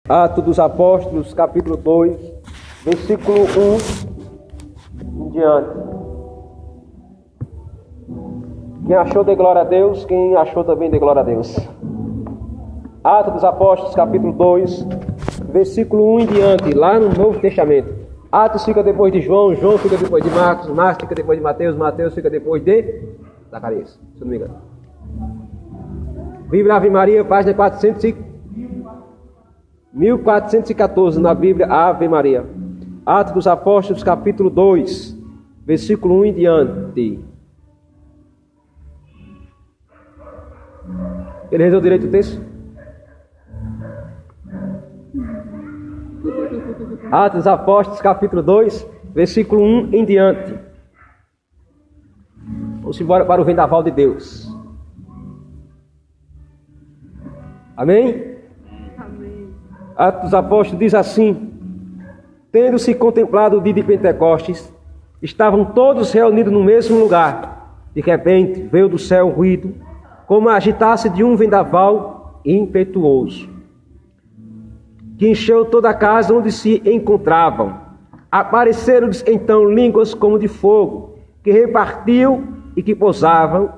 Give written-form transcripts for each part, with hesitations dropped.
Atos dos Apóstolos, capítulo 2, versículo 1 em diante. Quem achou, dê glória a Deus. Quem achou também, dê glória a Deus. Atos dos Apóstolos, capítulo 2, versículo 1 em diante, lá no Novo Testamento. Atos fica depois de João, João fica depois de Marcos, Marcos fica depois de Mateus, Mateus fica depois de Zacarias, se eu não me engano. Bíblia Ave Maria, página 1414 na Bíblia Ave Maria. Atos dos Apóstolos, capítulo 2, versículo 1 em diante. Ele leu direito o texto? Atos dos Apóstolos, capítulo 2, versículo 1 em diante. Vamos embora para o vendaval de Deus. Amém? Atos dos Apóstolos diz assim: tendo-se contemplado o dia de Pentecostes, estavam todos reunidos no mesmo lugar. De repente veio do céu um ruído, como a agitasse de um vendaval impetuoso, que encheu toda a casa onde se encontravam. Apareceram-lhes então línguas como de fogo, que repartiu e que pousaram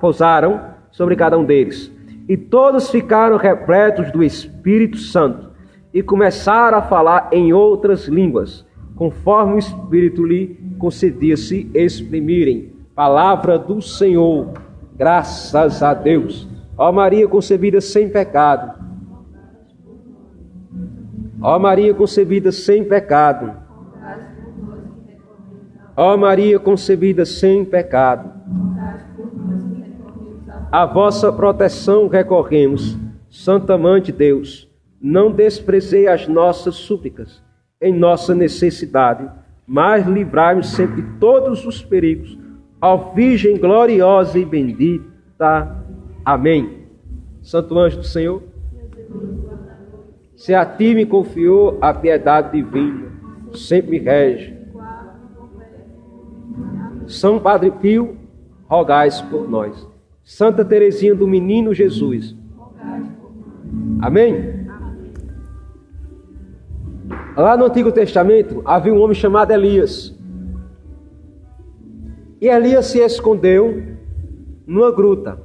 sobre cada um deles. E todos ficaram repletos do Espírito Santo, e começaram a falar em outras línguas, conforme o Espírito lhe concedia se exprimirem. Palavra do Senhor, graças a Deus. Ó Maria concebida sem pecado. Ó Maria concebida sem pecado. Ó Maria concebida sem pecado. A vossa proteção recorremos, Santa Mãe de Deus. Não desprezei as nossas súplicas em nossa necessidade, mas livrai-nos sempre de todos os perigos. Ó Virgem gloriosa e bendita. Amém. Santo anjo do Senhor, se a ti me confiou a piedade divina, sempre me rege. São Padre Pio, rogais por nós. Santa Teresinha do Menino Jesus. Amém? Lá no Antigo Testamento havia um homem chamado Elias. E Elias se escondeu numa gruta.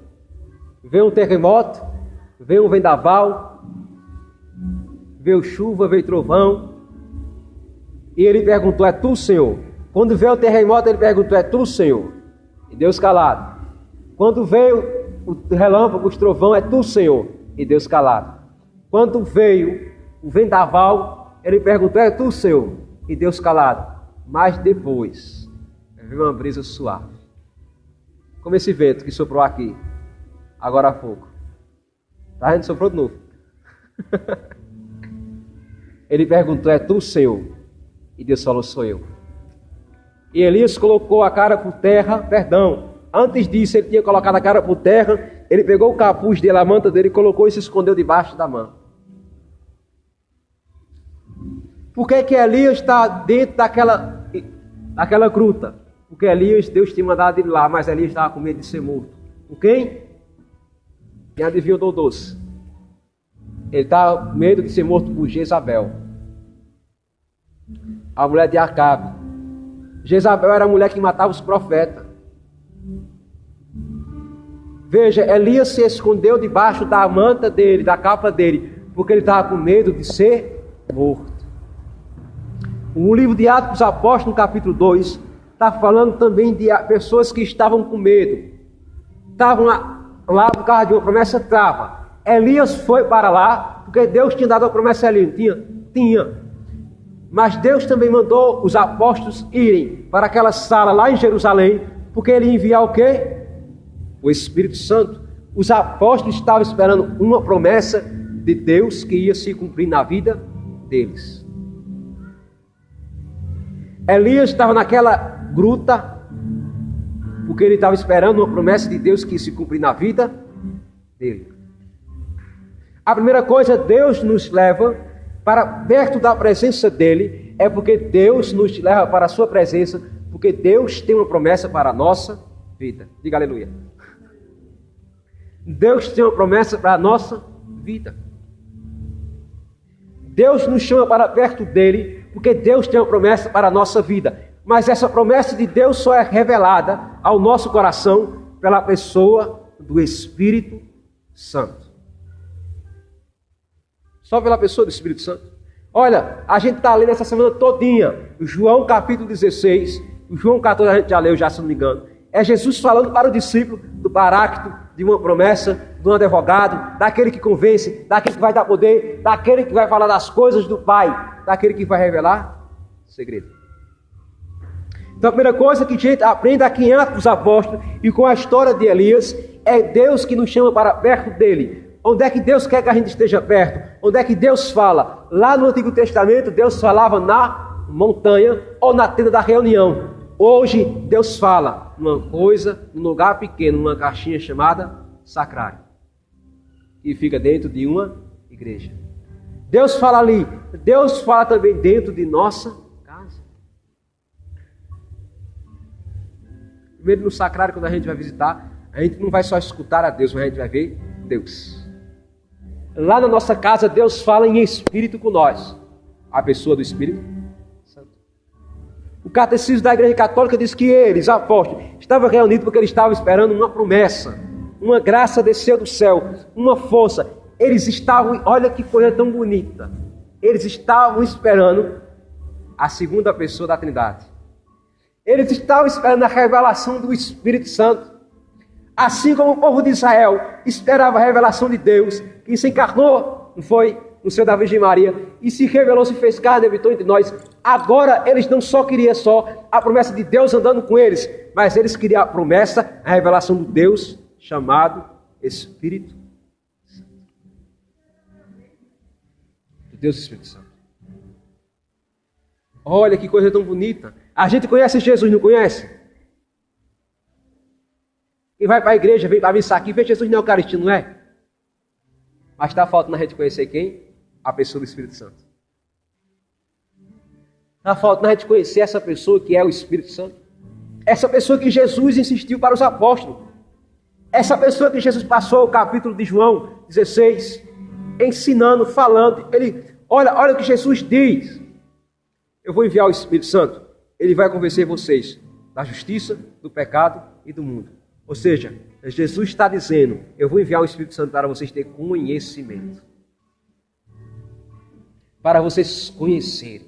Veio um terremoto, veio um vendaval, veio chuva, veio trovão. E ele perguntou: é tu, Senhor? Quando veio o terremoto, ele perguntou: é tu, Senhor? E Deus calado. Quando veio o relâmpago, o trovão: é tu, Senhor? E Deus calado. Quando veio o vendaval, ele perguntou: é tu, Senhor? E Deus calado. Mas depois veio uma brisa suave, como esse vento que soprou aqui agora há pouco. Tá vendo? Soprou de novo. Ele perguntou: é tu, Senhor? E Deus falou: sou eu. E Elias colocou a cara por terra, antes disso ele tinha colocado a cara por terra, ele pegou o capuz dele, a manta dele, colocou e se escondeu debaixo da manta. Por que Elias está dentro daquela gruta? Porque Elias, Deus tinha mandado ele lá, mas Elias estava com medo de ser morto. Com quem? Quem adivinhou do doce? Ele estava com medo de ser morto por Jezabel, a mulher de Acabe. Jezabel era a mulher que matava os profetas. Veja, Elias se escondeu debaixo da manta dele, da capa dele, porque ele estava com medo de ser morto. O livro de Atos dos Apóstolos, no capítulo 2, está falando também de pessoas que estavam com medo. Estavam lá por causa de uma promessa trava. Elias foi para lá, porque Deus tinha dado a promessa a Elias. Tinha. Mas Deus também mandou os apóstolos irem para aquela sala lá em Jerusalém, porque ele ia enviar o quê? O Espírito Santo. Os apóstolos estavam esperando uma promessa de Deus que ia se cumprir na vida deles. Elias estava naquela gruta porque ele estava esperando uma promessa de Deus que ia se cumprir na vida dele. A primeira coisa, Deus nos leva para perto da presença dele, é porque Deus nos leva para a sua presença, porque Deus tem uma promessa para a nossa vida. Diga aleluia. Deus tem uma promessa para a nossa vida. Deus nos chama para perto dele, porque Deus tem uma promessa para a nossa vida. Mas essa promessa de Deus só é revelada ao nosso coração pela pessoa do Espírito Santo. Só pela pessoa do Espírito Santo. Olha, a gente está lendo essa semana todinha, João capítulo 16, João 14 a gente já leu, já se não me engano. É Jesus falando para o discípulo do Paráclito, de uma promessa, de um advogado, daquele que convence, daquele que vai dar poder, daquele que vai falar das coisas do Pai, daquele que vai revelar segredo. Então a primeira coisa que a gente aprende aqui em Atos dos Apóstolos e com a história de Elias, é Deus que nos chama para perto dele. Onde é que Deus quer que a gente esteja perto? Onde é que Deus fala? Lá no Antigo Testamento, Deus falava na montanha ou na tenda da reunião. Hoje, Deus fala numa coisa, num lugar pequeno, numa caixinha chamada sacrário, que fica dentro de uma igreja. Deus fala ali, Deus fala também dentro de nossa casa. Primeiro no sacrário, quando a gente vai visitar, a gente não vai só escutar a Deus, mas a gente vai ver Deus. Lá na nossa casa, Deus fala em espírito com nós. A pessoa do Espírito Santo. O catecismo da Igreja Católica diz que eles, apóstolos, estavam reunidos porque eles estavam esperando uma promessa. Uma graça desceu do céu, uma força. Eles estavam, olha que coisa tão bonita. Eles estavam esperando a segunda pessoa da Trindade. Eles estavam esperando a revelação do Espírito Santo. Assim como o povo de Israel esperava a revelação de Deus, que se encarnou, não foi? No seio da Virgem Maria, e se revelou, se fez carne e habitou entre nós. Agora eles não só queriam a promessa de Deus andando com eles, mas eles queriam a promessa, a revelação do Deus chamado Espírito Santo. Do Deus Espírito Santo. Olha que coisa tão bonita. A gente conhece Jesus, não conhece? Quem vai para a igreja, vem para missa aqui, vê Jesus na Eucaristia, não é? Mas está faltando a gente conhecer quem? A pessoa do Espírito Santo. Está faltando a gente conhecer essa pessoa que é o Espírito Santo. Essa pessoa que Jesus insistiu para os apóstolos. Essa pessoa que Jesus passou o capítulo de João 16, ensinando, falando. Olha o que Jesus diz. Eu vou enviar o Espírito Santo. Ele vai convencer vocês da justiça, do pecado e do mundo. Ou seja, Jesus está dizendo, eu vou enviar o Espírito Santo para vocês terem conhecimento. Para vocês conhecerem.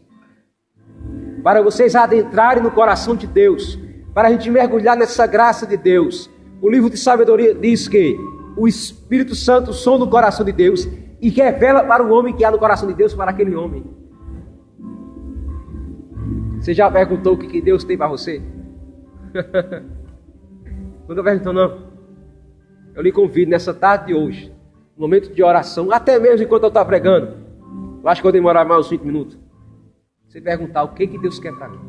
Para vocês adentrarem no coração de Deus. Para a gente mergulhar nessa graça de Deus. O livro de sabedoria diz que o Espírito Santo sonda o coração de Deus e revela para o homem que há no coração de Deus para aquele homem. Você já perguntou o que Deus tem para você? Nunca perguntou, não. Eu lhe convido nessa tarde de hoje, no momento de oração, até mesmo enquanto eu estou pregando, eu acho que eu demorar mais uns 5 minutos, você perguntar o que Deus quer para mim.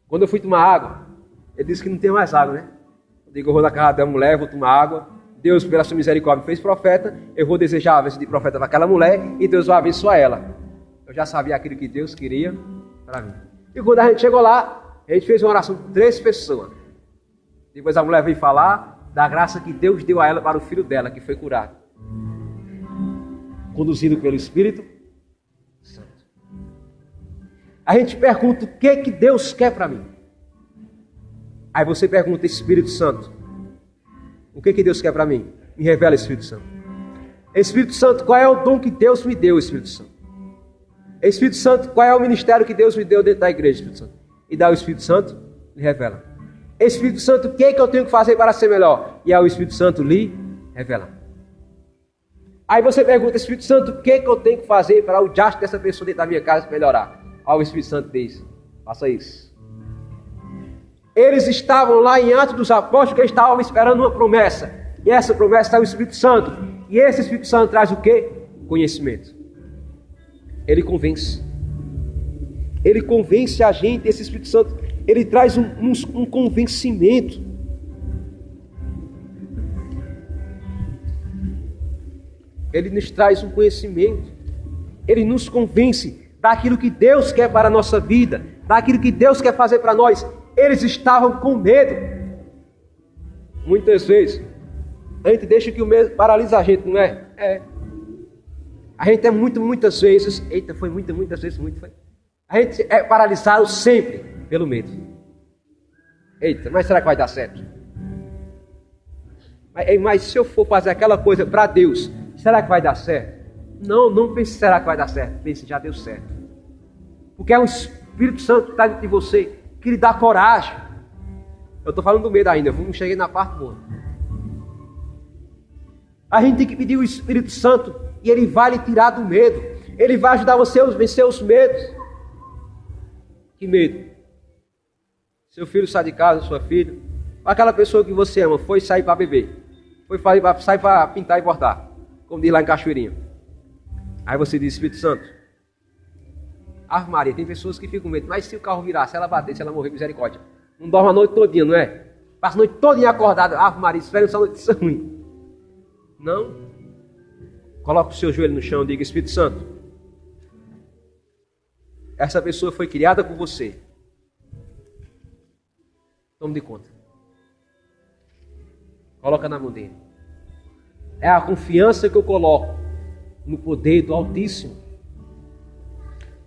Quando eu fui tomar água, ele disse que não tem mais água, né? Eu digo, eu vou na casa da mulher, vou tomar água, Deus, pela sua misericórdia, me fez profeta, eu vou desejar a bênção de profeta para aquela mulher e Deus vai abençoar ela. Eu já sabia aquilo que Deus queria para mim. E quando a gente chegou lá, a gente fez uma oração com 3 pessoas. Depois a mulher veio falar da graça que Deus deu a ela para o filho dela, que foi curado. Conduzido pelo Espírito Santo. A gente pergunta o que Deus quer para mim. Aí você pergunta, Espírito Santo, o que Deus quer para mim? Me revela, Espírito Santo. Espírito Santo, qual é o dom que Deus me deu, Espírito Santo? Espírito Santo, qual é o ministério que Deus me deu dentro da igreja, Espírito Santo? E dá o Espírito Santo, lhe revela. Espírito Santo, o que eu tenho que fazer para ser melhor? E aí o Espírito Santo lhe revela. Aí você pergunta, Espírito Santo, o que eu tenho que fazer para o diacho dessa pessoa dentro da minha casa melhorar? Aí o Espírito Santo diz, faça isso. Eles estavam lá em Atos dos Apóstolos, que estavam esperando uma promessa. E essa promessa é o Espírito Santo. E esse Espírito Santo traz o quê? Conhecimento. Ele convence. Ele convence a gente, esse Espírito Santo, ele traz um convencimento. Ele nos traz um conhecimento. Ele nos convence daquilo que Deus quer para a nossa vida, daquilo que Deus quer fazer para nós. Eles estavam com medo. Muitas vezes, A gente deixa que o medo paralisa a gente, não é? É. A gente é muitas vezes, muitas vezes, foi. A gente é paralisado sempre pelo medo. Eita, mas será que vai dar certo? Mas se eu for fazer aquela coisa para Deus, será que vai dar certo? Não pense será que vai dar certo. Pense, já deu certo. Porque é o Espírito Santo que está dentro de você, que lhe dá coragem. Eu estou falando do medo ainda, eu não cheguei na parte boa. A gente tem que pedir o Espírito Santo e Ele vai lhe tirar do medo. Ele vai ajudar você a vencer os medos. Que medo? Seu filho sai de casa, sua filha, aquela pessoa que você ama, foi sair para beber, foi sair para pintar e bordar, como diz lá em Cachoeirinha. Aí você diz, Espírito Santo, Ave Maria, tem pessoas que ficam com medo, mas se o carro virar, se ela bater, se ela morrer, misericórdia. Não dorme a noite todinha, não é? Passa a noite todinha acordada, Ave Maria, espera essa notícia ruim. Não. Coloca o seu joelho no chão e diga, Espírito Santo, essa pessoa foi criada por você. Tome de conta. Coloca na mão dele. É a confiança que eu coloco no poder do Altíssimo.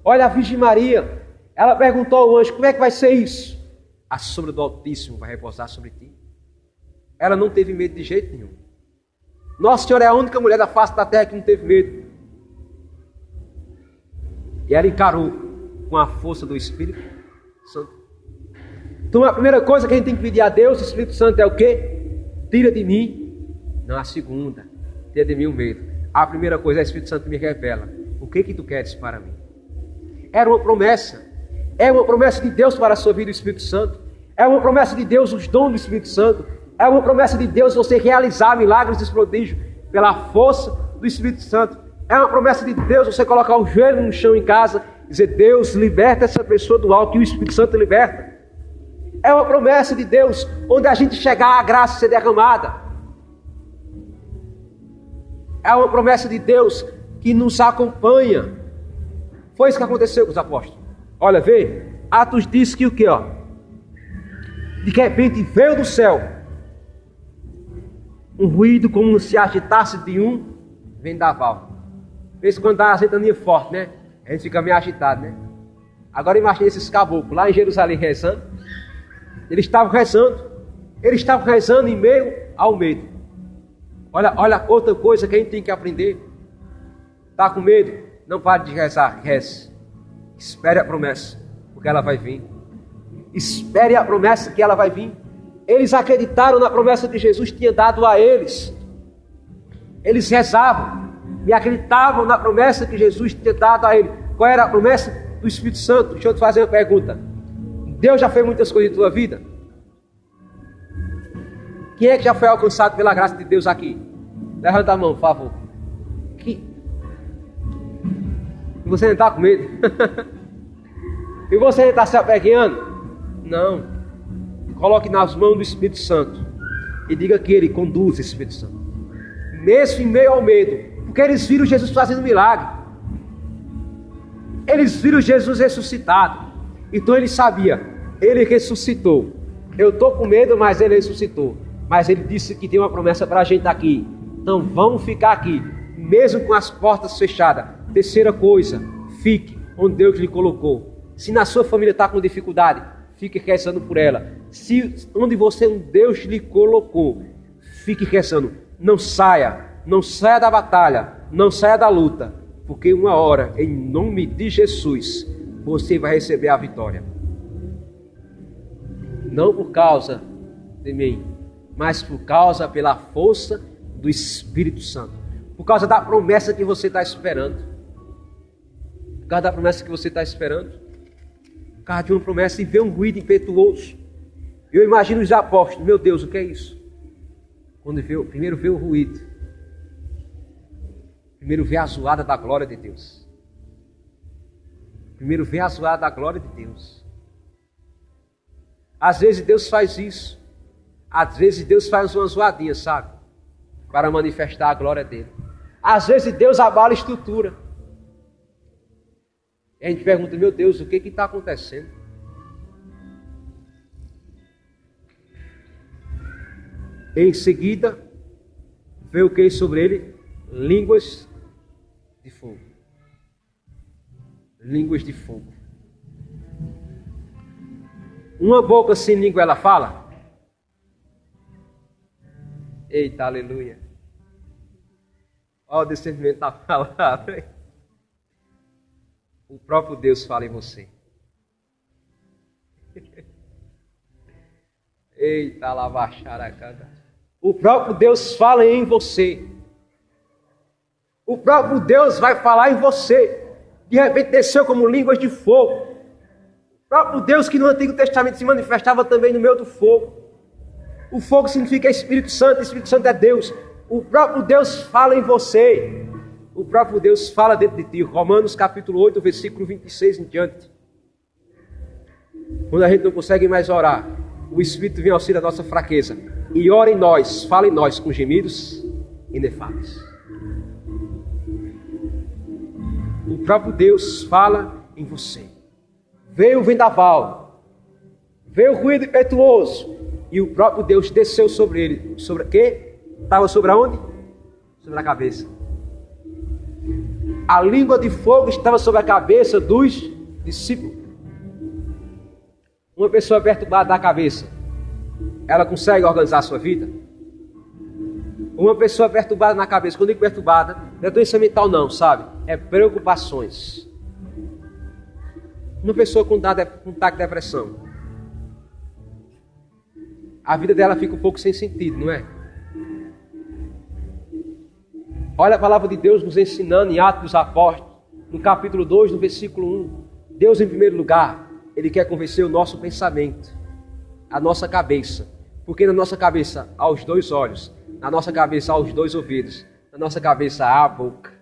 Olha a Virgem Maria. Ela perguntou ao anjo, como é que vai ser isso? A sombra do Altíssimo vai repousar sobre ti. Ela não teve medo de jeito nenhum. Nossa Senhora é a única mulher da face da terra que não teve medo. E ela encarou com a força do Espírito Santo. Então a primeira coisa que a gente tem que pedir a Deus, o Espírito Santo, é o quê? Tira de mim. Não, a segunda, tira de mim o medo. A primeira coisa é o Espírito Santo me revela. O que tu queres para mim? Era uma promessa. É uma promessa de Deus para a sua vida, o Espírito Santo. É uma promessa de Deus, os dons do Espírito Santo. É uma promessa de Deus você realizar milagres e prodígios pela força do Espírito Santo. É uma promessa de Deus você colocar o joelho no chão em casa e dizer, Deus, liberta essa pessoa do alto, e o Espírito Santo liberta. É uma promessa de Deus, onde a gente chegar, a graça ser derramada. É uma promessa de Deus que nos acompanha. Foi isso que aconteceu com os apóstolos. Olha, vê, Atos diz que o quê, ó? De repente veio do céu um ruído como se agitasse de um vendaval. Vê quando dá uma ventania forte, né? A gente fica meio agitado, né? Agora imagine esses caboclos lá em Jerusalém rezando. Eles estavam rezando em meio ao medo. Olha outra coisa que a gente tem que aprender. Está com medo? Não pare de rezar, reze. Espere a promessa, porque ela vai vir. Espere a promessa que ela vai vir. Eles acreditaram na promessa que Jesus tinha dado a eles. Eles rezavam e acreditavam na promessa que Jesus tinha dado a eles. Qual era a promessa? Do Espírito Santo. Deixa eu te fazer uma pergunta. Deus já fez muitas coisas em tua vida? Quem é que já foi alcançado pela graça de Deus aqui? Levanta a mão, por favor. E você não está com medo? E você não está se apegueando? Não. Coloque nas mãos do Espírito Santo e diga que Ele conduz esse Espírito Santo. Mesmo em meio ao medo, porque eles viram Jesus fazendo milagre. Eles viram Jesus ressuscitado. Então ele sabia, Ele ressuscitou. Eu estou com medo, mas Ele ressuscitou. Mas Ele disse que tem uma promessa para a gente aqui. Então vamos ficar aqui, mesmo com as portas fechadas. Terceira coisa, fique onde Deus lhe colocou. Se na sua família está com dificuldade, fique rezando por ela. Se onde Deus lhe colocou, fique rezando. Não saia da batalha, não saia da luta, porque uma hora, em nome de Jesus, você vai receber a vitória. Não por causa de mim, mas pela força do Espírito Santo. Por causa da promessa que você está esperando. Por causa da promessa que você está esperando. Por causa de uma promessa e ver um ruído impetuoso. Eu imagino os apóstolos. Meu Deus, o que é isso? Quando primeiro vê o ruído. Primeiro vê a zoada da glória de Deus. Primeiro vê a zoada da glória de Deus. Às vezes Deus faz isso. Às vezes Deus faz uma zoadinha, sabe? Para manifestar a glória dele. Às vezes Deus abala a estrutura. E a gente pergunta, meu Deus, o que está acontecendo? Em seguida, veio o que sobre ele? Línguas de fogo. Línguas de fogo. Uma boca sem língua ela fala? Eita, aleluia. Olha o discernimento da palavra. O próprio Deus fala em você. Eita, lavacharacada. O próprio Deus fala em você. O próprio Deus vai falar em você. De repente desceu como línguas de fogo. O próprio Deus que no Antigo Testamento se manifestava também no meio do fogo. O fogo significa Espírito Santo, o Espírito Santo é Deus. O próprio Deus fala em você. O próprio Deus fala dentro de ti. Romanos capítulo 8, versículo 26 em diante. Quando a gente não consegue mais orar, o Espírito vem auxiliar a nossa fraqueza. E ora em nós, fala em nós com gemidos inefáveis. O próprio Deus fala em você. Veio o vendaval, veio o ruído impetuoso, e o próprio Deus desceu sobre ele. Sobre o quê? Estava sobre aonde? Sobre a cabeça. A língua de fogo estava sobre a cabeça dos discípulos. Uma pessoa perturbada da cabeça, ela consegue organizar a sua vida? Uma pessoa perturbada na cabeça, quando eu digo perturbada, não é doença mental não, sabe? É preocupações. Uma pessoa com TAC de depressão, a vida dela fica um pouco sem sentido, não é? Olha a palavra de Deus nos ensinando em Atos dos Apóstolos, no capítulo 2, no versículo 1. Deus, em primeiro lugar, Ele quer convencer o nosso pensamento, a nossa cabeça. Porque na nossa cabeça há os dois olhos, na nossa cabeça há os dois ouvidos, na nossa cabeça há a boca,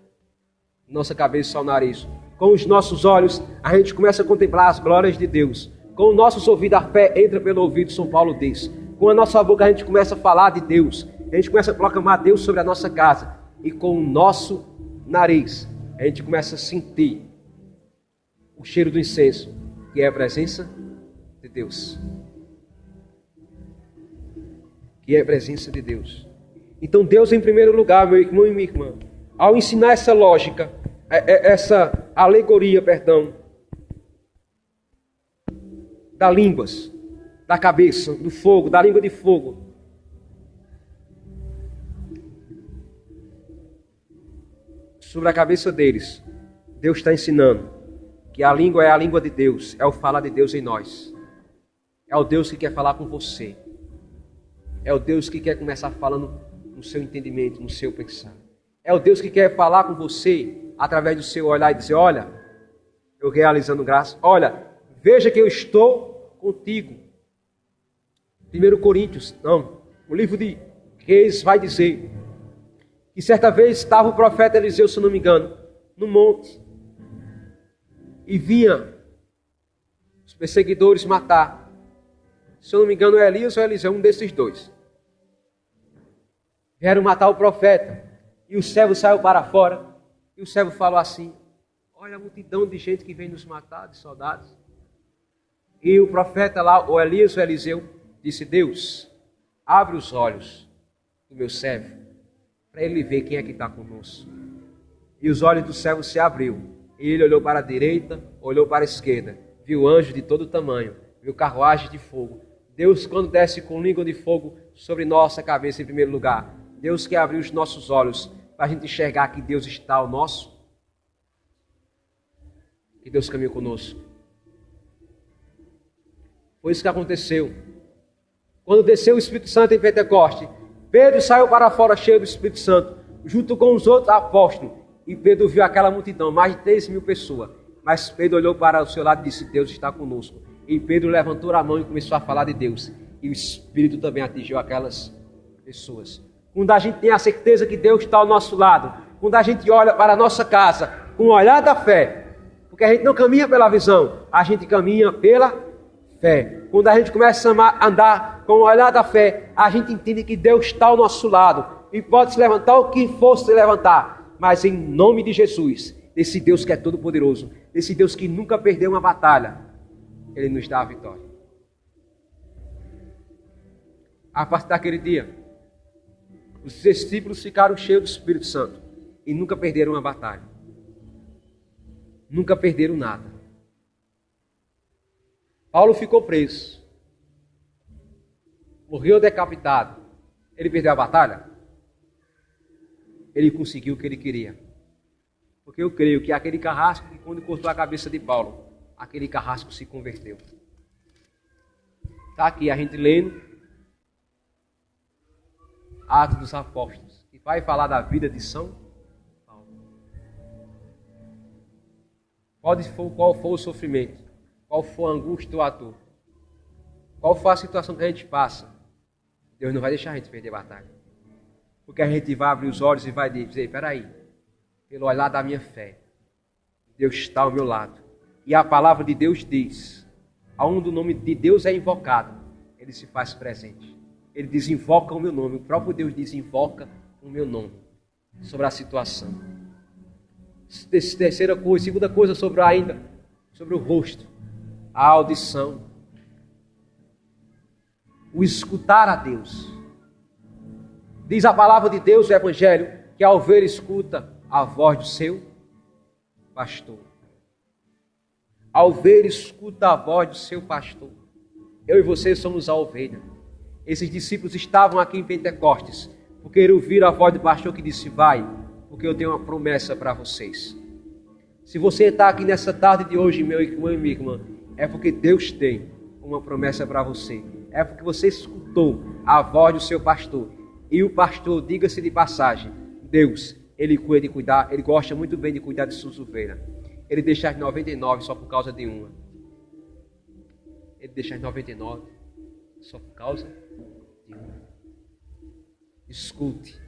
na nossa cabeça há o nariz. Com os nossos olhos, a gente começa a contemplar as glórias de Deus. Com os nossos ouvidos, a fé entra pelo ouvido, São Paulo diz. Com a nossa boca, a gente começa a falar de Deus. A gente começa a proclamar Deus sobre a nossa casa. E com o nosso nariz, a gente começa a sentir o cheiro do incenso, que é a presença de Deus. Que é a presença de Deus. Então Deus em primeiro lugar, meu irmão e minha irmã, ao ensinar essa lógica, essa alegoria, da línguas, da cabeça, do fogo, da língua de fogo, sobre a cabeça deles, Deus está ensinando que a língua é a língua de Deus, é o falar de Deus em nós. É o Deus que quer falar com você. É o Deus que quer começar falando no seu entendimento, no seu pensar. É o Deus que quer falar com você através do seu olhar e dizer, olha, eu realizando graça, olha, veja que eu estou contigo. 1 Coríntios, não, o livro de Reis vai dizer que certa vez estava o profeta Eliseu, se não me engano, no monte, e vinha os perseguidores matar. Se eu não me engano é Elias ou Eliseu, um desses dois. Vieram matar o profeta, e o servo saiu para fora, e o servo falou assim, olha a multidão de gente que vem nos matar, de soldados. E o profeta lá, ou Elias ou Eliseu, disse, Deus, abre os olhos do meu servo, para ele ver quem é que está conosco. E os olhos do servo se abriu. E ele olhou para a direita, olhou para a esquerda. Viu anjos de todo tamanho. Viu carruagens de fogo. Deus, quando desce com língua de fogo sobre nossa cabeça em primeiro lugar. Deus quer abrir os nossos olhos para a gente enxergar que Deus está ao nosso. Que Deus caminha conosco. Foi isso que aconteceu. Quando desceu o Espírito Santo em Pentecoste, Pedro saiu para fora cheio do Espírito Santo, junto com os outros apóstolos. E Pedro viu aquela multidão, mais de 3.000 pessoas. Mas Pedro olhou para o seu lado e disse, Deus está conosco. E Pedro levantou a mão e começou a falar de Deus. E o Espírito também atingiu aquelas pessoas. Quando a gente tem a certeza que Deus está ao nosso lado, quando a gente olha para a nossa casa com o olhar da fé, porque a gente não caminha pela visão, a gente caminha pela fé. Quando a gente começa a andar com o olhar da fé, a gente entende que Deus está ao nosso lado e pode se levantar o que for se levantar, mas em nome de Jesus, desse Deus que é todo poderoso, desse Deus que nunca perdeu uma batalha, Ele nos dá a vitória. A partir daquele dia, Os discípulos ficaram cheios do Espírito Santo e nunca perderam uma batalha. Nunca perderam nada. Paulo ficou preso. Morreu decapitado. Ele perdeu a batalha? Ele conseguiu o que ele queria. Porque eu creio que aquele carrasco, quando cortou a cabeça de Paulo, aquele carrasco se converteu. Está aqui a gente lendo Atos dos Apóstolos, que vai falar da vida de São Paulo. Qual for o sofrimento, qual for a angústia ou a dor, qual for a situação que a gente passa, Deus não vai deixar a gente perder a batalha. Porque a gente vai abrir os olhos e vai dizer, peraí, pelo olhar da minha fé, Deus está ao meu lado. E a palavra de Deus diz, aonde o nome de Deus é invocado, Ele se faz presente. Ele desinvoca o meu nome. O próprio Deus desinvoca o meu nome sobre a situação. Terceira coisa, segunda coisa sobre o rosto, a audição, o escutar a Deus. Diz a palavra de Deus, o Evangelho, que a ovelha escuta a voz do seu pastor. A ovelha escuta a voz do seu pastor. Eu e você somos a ovelha. Esses discípulos estavam aqui em Pentecostes, porque ouviram a voz do pastor que disse, vai, porque eu tenho uma promessa para vocês. Se você está aqui nessa tarde de hoje, meu irmão e minha irmã, é porque Deus tem uma promessa para você. É porque você escutou a voz do seu pastor. E o pastor, diga-se de passagem, Deus, Ele cuida de cuidar, Ele gosta muito bem de cuidar de suas ovelhas. Ele deixa as 99 só por causa de uma. Ele deixa as 99 só por causa de uma. Escute,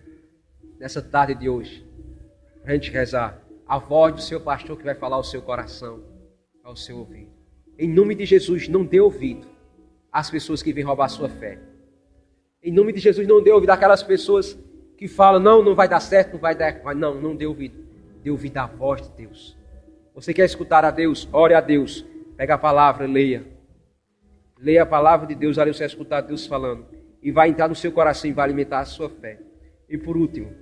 nessa tarde de hoje, para a gente rezar, a voz do seu pastor que vai falar ao seu coração, ao seu ouvido. Em nome de Jesus, não dê ouvido às pessoas que vêm roubar a sua fé. Em nome de Jesus, não dê ouvido àquelas pessoas que falam, não vai dar certo, não vai dar... Não dê ouvido. Dê ouvido à voz de Deus. Você quer escutar a Deus? Ore a Deus. Pega a palavra, leia. Leia a palavra de Deus, ali você vai escutar Deus falando. E vai entrar no seu coração e vai alimentar a sua fé. E por último,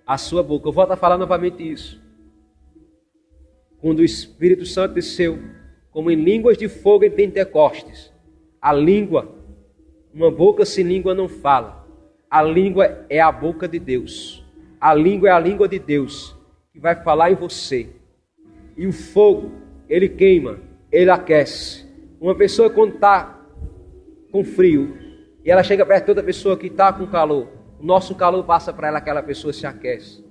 a sua boca. Eu volto a falar novamente isso. Quando o Espírito Santo desceu, como em línguas de fogo em Pentecostes, a língua, uma boca sem língua não fala. A língua é a boca de Deus. A língua é a língua de Deus que vai falar em você. E o fogo, ele queima, ele aquece. Uma pessoa quando está com frio e ela chega perto de outra pessoa que está com calor, o nosso calor passa para ela, aquela pessoa se aquece.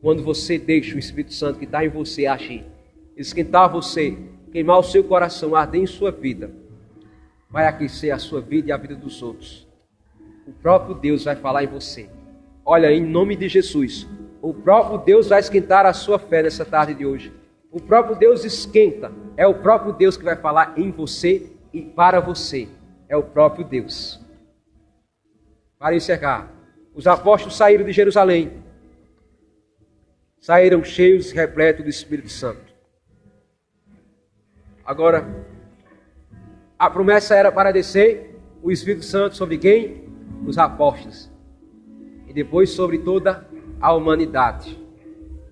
Quando você deixa o Espírito Santo que está em você agir, esquentar você, queimar o seu coração, arder em sua vida, vai aquecer a sua vida e a vida dos outros. O próprio Deus vai falar em você. Olha, em nome de Jesus, o próprio Deus vai esquentar a sua fé nessa tarde de hoje. O próprio Deus esquenta. É o próprio Deus que vai falar em você e para você. É o próprio Deus. Para encerrar, os apóstolos saíram de Jerusalém. Saíram cheios e repletos do Espírito Santo. Agora, a promessa era para descer o Espírito Santo sobre quem? Os apóstolos. E depois sobre toda a humanidade.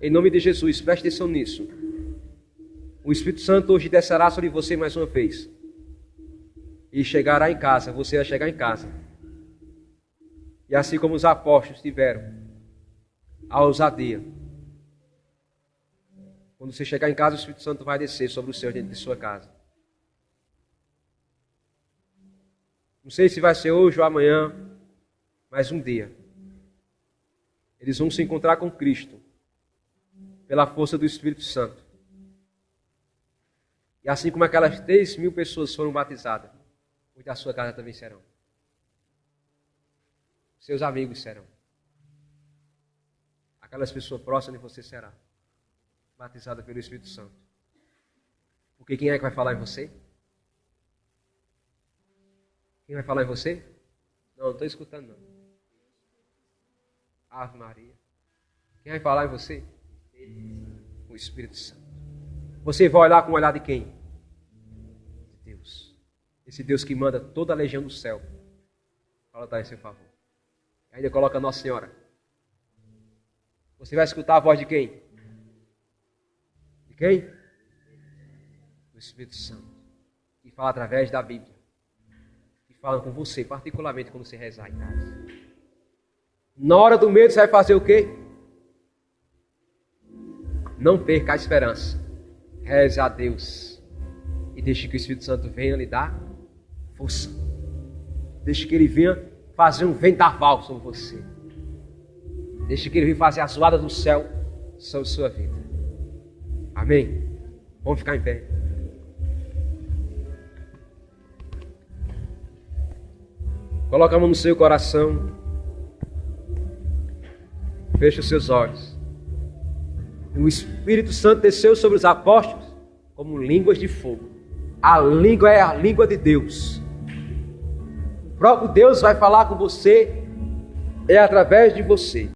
Em nome de Jesus, preste atenção nisso. O Espírito Santo hoje descerá sobre você mais uma vez. E chegará em casa, você vai chegar em casa. E assim como os apóstolos tiveram a ousadia. Quando você chegar em casa, o Espírito Santo vai descer sobre o seu dentro de sua casa. Não sei se vai ser hoje ou amanhã, mas um dia. Eles vão se encontrar com Cristo pela força do Espírito Santo. E assim como aquelas 3.000 pessoas foram batizadas, os da sua casa também serão. Seus amigos serão. Aquelas pessoas próximas de você será batizada pelo Espírito Santo. Porque quem é que vai falar em você? Quem vai falar em você? Não estou escutando não. Ave Maria. Quem vai falar em você? O Espírito Santo. Você vai olhar com o olhar de quem? De Deus. Esse Deus que manda toda a legião do céu para lutar em seu favor. Ainda coloca Nossa Senhora. Você vai escutar a voz de quem? De quem? Do Espírito Santo. Que fala através da Bíblia. Que fala com você, particularmente quando você rezar em casa. Na hora do medo, você vai fazer o quê? Não perca a esperança. Reze a Deus. E deixe que o Espírito Santo venha lhe dar força. Deixe que ele venha fazer um vendaval sobre você. Deixe que ele venha fazer a zoada do céu sobre sua vida. Amém? Vamos ficar em pé. Coloca a mão no seu coração. Feche os seus olhos. E o Espírito Santo desceu sobre os apóstolos como línguas de fogo. A língua é a língua de Deus. O próprio Deus vai falar com você, é através de você.